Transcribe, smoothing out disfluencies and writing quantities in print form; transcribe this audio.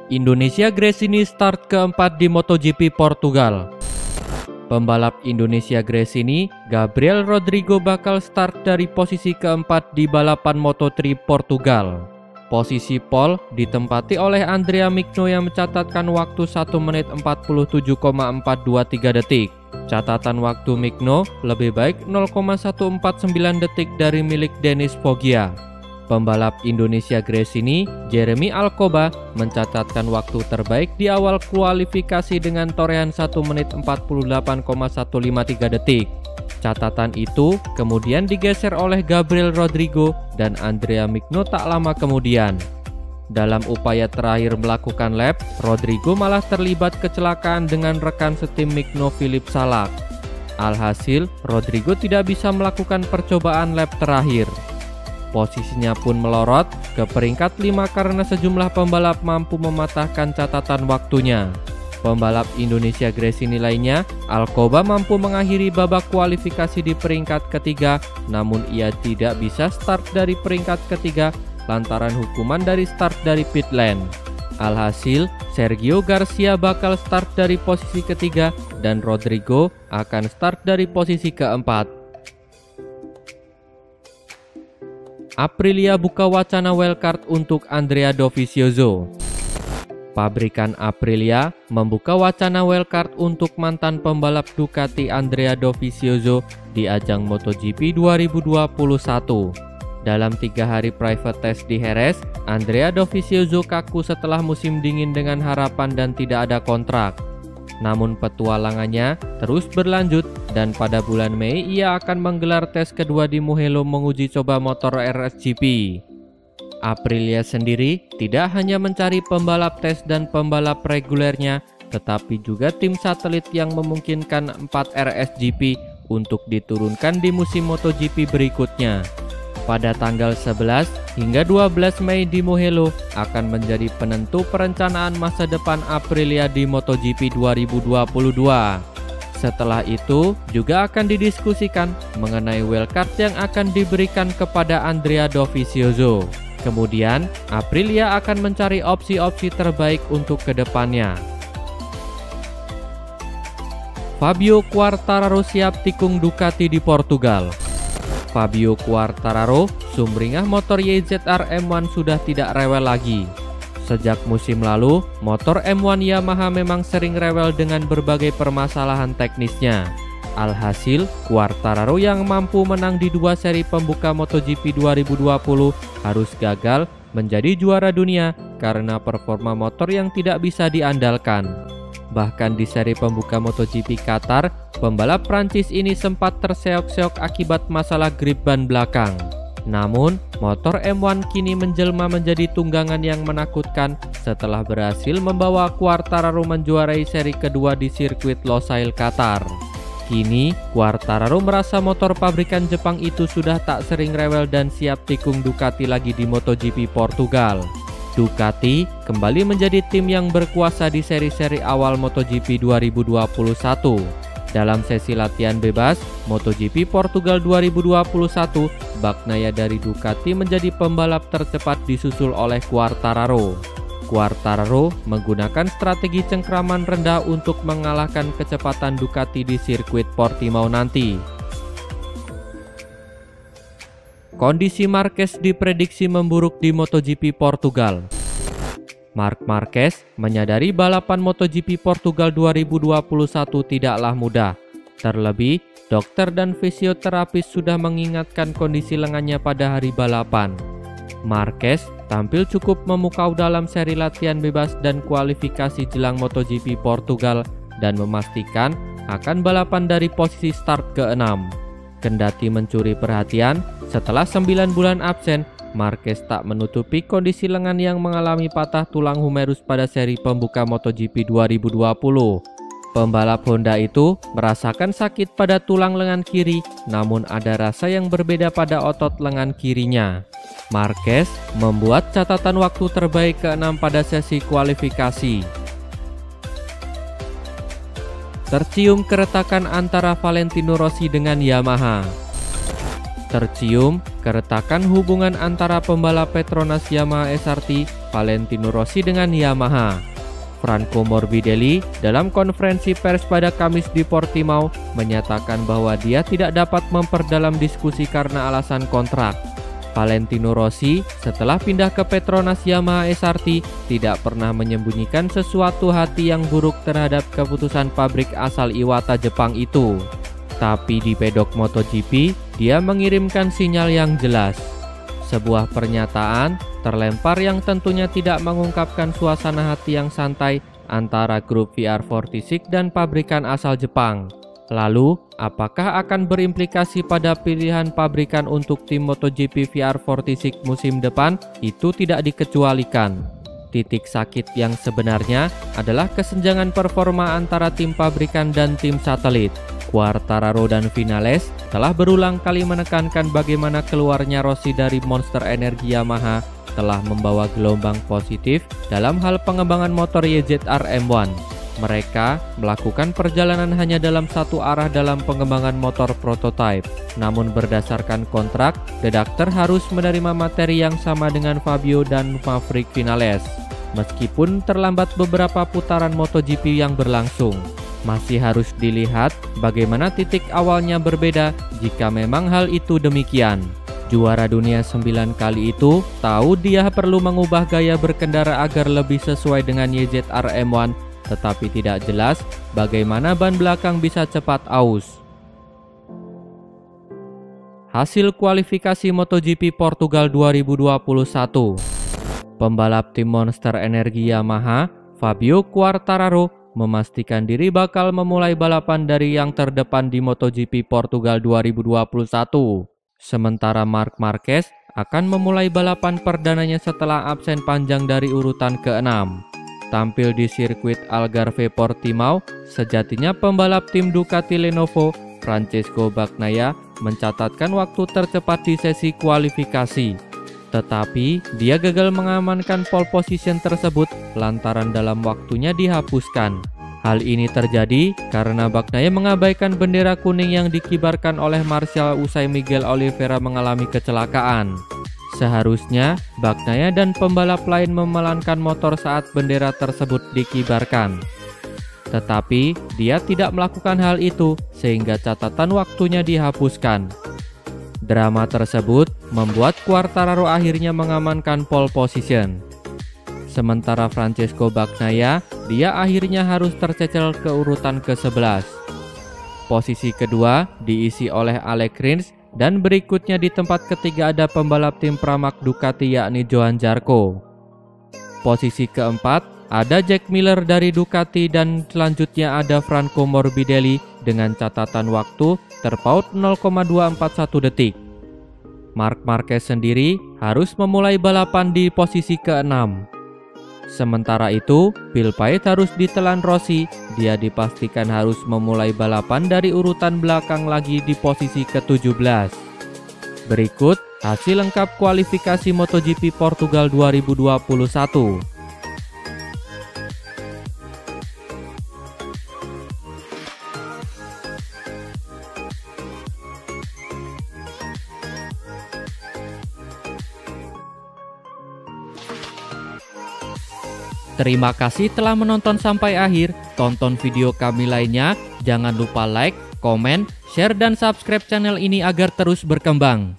Indonesia Gresini start keempat di MotoGP Portugal. Pembalap Indonesia Gresini, Gabriel Rodrigo bakal start dari posisi keempat di balapan Moto3 Portugal. Posisi pole ditempati oleh Andrea Migno yang mencatatkan waktu 1 menit 47,423 detik. Catatan waktu Migno lebih baik 0,149 detik dari milik Denis Foggia. Pembalap Indonesia Gresini, Jeremy Alcoba, mencatatkan waktu terbaik di awal kualifikasi dengan torehan 1 menit 48,153 detik. Catatan itu kemudian digeser oleh Gabriel Rodrigo dan Andrea Migno tak lama kemudian. Dalam upaya terakhir melakukan lap, Rodrigo malah terlibat kecelakaan dengan rekan setim Migno Philip Salak. Alhasil, Rodrigo tidak bisa melakukan percobaan lap terakhir. Posisinya pun melorot ke peringkat 5 karena sejumlah pembalap mampu mematahkan catatan waktunya. Pembalap Indonesia Gresini lainnya, Alcoba mampu mengakhiri babak kualifikasi di peringkat ketiga, namun ia tidak bisa start dari peringkat ketiga lantaran hukuman dari start dari pit lane. Alhasil, Sergio Garcia bakal start dari posisi ketiga dan Rodrigo akan start dari posisi keempat. Aprilia buka wacana wildcard untuk Andrea Dovizioso. Pabrikan Aprilia membuka wacana wildcard untuk mantan pembalap Ducati Andrea Dovizioso di ajang MotoGP 2021. Dalam 3 hari private test di Jerez, Andrea Dovizioso kaku setelah musim dingin dengan harapan dan tidak ada kontrak. Namun petualangannya terus berlanjut dan pada bulan Mei ia akan menggelar tes kedua di Mugello menguji coba motor RSGP. Aprilia sendiri tidak hanya mencari pembalap tes dan pembalap regulernya, tetapi juga tim satelit yang memungkinkan 4 RSGP untuk diturunkan di musim MotoGP berikutnya. Pada tanggal 11 hingga 12 Mei di Mugello akan menjadi penentu perencanaan masa depan Aprilia di MotoGP 2022. Setelah itu juga akan didiskusikan mengenai wildcard yang akan diberikan kepada Andrea Dovizioso. Kemudian Aprilia akan mencari opsi-opsi terbaik untuk kedepannya. Fabio Quartararo siap tikung Ducati di Portugal. Fabio Quartararo, sumringah motor YZR M1 sudah tidak rewel lagi. Sejak musim lalu, motor M1 Yamaha memang sering rewel dengan berbagai permasalahan teknisnya. Alhasil, Quartararo yang mampu menang di 2 seri pembuka MotoGP 2020 harus gagal menjadi juara dunia karena performa motor yang tidak bisa diandalkan. Bahkan di seri pembuka MotoGP Qatar, pembalap Prancis ini sempat terseok-seok akibat masalah grip ban belakang. Namun, motor M1 kini menjelma menjadi tunggangan yang menakutkan setelah berhasil membawa Quartararo menjuarai seri kedua di sirkuit Losail Qatar. Kini, Quartararo merasa motor pabrikan Jepang itu sudah tak sering rewel dan siap tikung Ducati lagi di MotoGP Portugal. Ducati kembali menjadi tim yang berkuasa di seri-seri awal MotoGP 2021. Dalam sesi latihan bebas MotoGP Portugal 2021, Bagnaia dari Ducati menjadi pembalap tercepat disusul oleh Quartararo. Quartararo menggunakan strategi cengkraman rendah untuk mengalahkan kecepatan Ducati di sirkuit Portimao nanti. Kondisi Marquez diprediksi memburuk di MotoGP Portugal. Marc Marquez menyadari balapan MotoGP Portugal 2021 tidaklah mudah. Terlebih, dokter dan fisioterapis sudah mengingatkan kondisi lengannya pada hari balapan. Marquez tampil cukup memukau dalam seri latihan bebas dan kualifikasi jelang MotoGP Portugal dan memastikan akan balapan dari posisi start ke-6. Kendati mencuri perhatian, setelah 9 bulan absen, Marquez tak menutupi kondisi lengan yang mengalami patah tulang humerus pada seri pembuka MotoGP 2020. Pembalap Honda itu merasakan sakit pada tulang lengan kiri, namun ada rasa yang berbeda pada otot lengan kirinya. Marquez membuat catatan waktu terbaik ke-6 pada sesi kualifikasi. Tercium keretakan antara Valentino Rossi dengan Yamaha. Tercium keretakan hubungan antara pembalap Petronas Yamaha SRT Valentino Rossi dengan Yamaha. Franco Morbidelli dalam konferensi pers pada Kamis di Portimao menyatakan bahwa dia tidak dapat memperdalam diskusi karena alasan kontrak. Valentino Rossi setelah pindah ke Petronas Yamaha SRT tidak pernah menyembunyikan sesuatu hati yang buruk terhadap keputusan pabrik asal Iwata Jepang itu. Tapi di pedok MotoGP, dia mengirimkan sinyal yang jelas. Sebuah pernyataan terlempar yang tentunya tidak mengungkapkan suasana hati yang santai antara grup VR46 dan pabrikan asal Jepang. Lalu, apakah akan berimplikasi pada pilihan pabrikan untuk tim MotoGP VR46 musim depan? Itu tidak dikecualikan. Titik sakit yang sebenarnya adalah kesenjangan performa antara tim pabrikan dan tim satelit. Quartararo dan Vinales telah berulang kali menekankan bagaimana keluarnya Rossi dari Monster Energy Yamaha telah membawa gelombang positif dalam hal pengembangan motor YZR M1. Mereka melakukan perjalanan hanya dalam satu arah dalam pengembangan motor prototipe. Namun berdasarkan kontrak, redaktor harus menerima materi yang sama dengan Fabio dan Maverick Vinales. Meskipun terlambat beberapa putaran MotoGP yang berlangsung, masih harus dilihat bagaimana titik awalnya berbeda jika memang hal itu demikian. Juara dunia 9 kali itu tahu dia perlu mengubah gaya berkendara agar lebih sesuai dengan YZR M1, tetapi tidak jelas bagaimana ban belakang bisa cepat aus. Hasil kualifikasi MotoGP Portugal 2021. Pembalap tim Monster Energy Yamaha, Fabio Quartararo, memastikan diri bakal memulai balapan dari yang terdepan di MotoGP Portugal 2021. Sementara Marc Marquez akan memulai balapan perdananya setelah absen panjang dari urutan ke-6. Tampil di sirkuit Algarve Portimao, sejatinya pembalap tim Ducati Lenovo, Francesco Bagnaia, mencatatkan waktu tercepat di sesi kualifikasi. Tetapi dia gagal mengamankan pole position tersebut lantaran dalam waktunya dihapuskan. Hal ini terjadi karena Bagnaia mengabaikan bendera kuning yang dikibarkan oleh Marshall usai Miguel Oliveira mengalami kecelakaan. Seharusnya Bagnaia dan pembalap lain memelankan motor saat bendera tersebut dikibarkan. Tetapi dia tidak melakukan hal itu sehingga catatan waktunya dihapuskan. Drama tersebut membuat Quartararo akhirnya mengamankan pole position. Sementara Francesco Bagnaia, dia akhirnya harus tercecer ke urutan ke-11. Posisi kedua diisi oleh Alex Rins dan berikutnya di tempat ketiga ada pembalap tim Pramac Ducati yakni Johan Zarco. Posisi keempat ada Jack Miller dari Ducati dan selanjutnya ada Franco Morbidelli dengan catatan waktu terpaut 0,241 detik. Marc Marquez sendiri harus memulai balapan di posisi ke-6. Sementara itu, Phil Paet harus ditelan Rossi. Dia dipastikan harus memulai balapan dari urutan belakang lagi di posisi ke-17. Berikut hasil lengkap kualifikasi MotoGP Portugal 2021. Terima kasih telah menonton sampai akhir. Tonton video kami lainnya. Jangan lupa like, komen, share, dan subscribe channel ini agar terus berkembang.